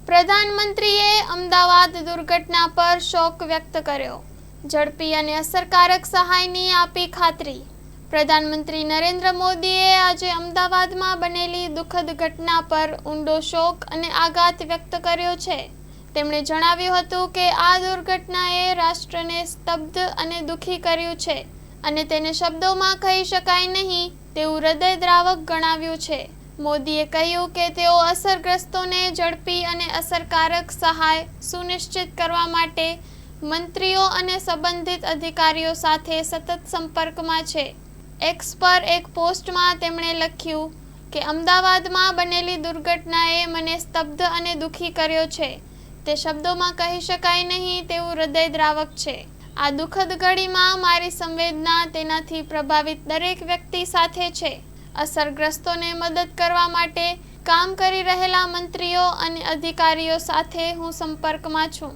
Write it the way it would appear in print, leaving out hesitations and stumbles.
પ્રધાનમંત્રીએ અમદાવાદ દુર્ઘટના પર શોક વ્યક્ત કર્યો. ઝડપી અને અસરકારક સહાયની આપી ખાતરી. પ્રધાનમંત્રી નરેન્દ્ર મોદીએ આજે અમદાવાદમાં બનેલી દુઃખદ ઘટના પર ઊંડો શોક અને આઘાત વ્યક્ત કર્યો છે. તેમણે જણાવ્યું હતું કે આ દુર્ઘટનાએ રાષ્ટ્રને સ્તબ્ધ અને દુઃખી કર્યું છે અને તેને શબ્દોમાં કહી શકાય નહીં તેવું હૃદયદ્રાવક ગણાવ્યું છે. મોદીએ કહ્યું કે તેઓ અસરગ્રસ્તોને ઝડપી અને અસરકારક સહાય સુનિશ્ચિત કરવા માટે મંત્રીઓ અને સંબંધિત અધિકારીઓ સાથે સતત સંપર્કમાં છે. એક્સ પર એક પોસ્ટમાં તેમણે લખ્યું કે અમદાવાદમાં બનેલી દુર્ઘટનાએ મને સ્તબ્ધ અને દુઃખી કર્યો છે. તે શબ્દોમાં કહી શકાય નહીં તેવું હૃદયદ્રાવક છે. આ દુઃખદ ઘડીમાં મારી સંવેદના તેનાથી પ્રભાવિત દરેક વ્યક્તિ સાથે છે. અસરગ્રસ્તોને મદદ કરવા માટે કામ કરી રહેલા મંત્રીઓ અને અધિકારીઓ સાથે હું સંપર્કમાં છું.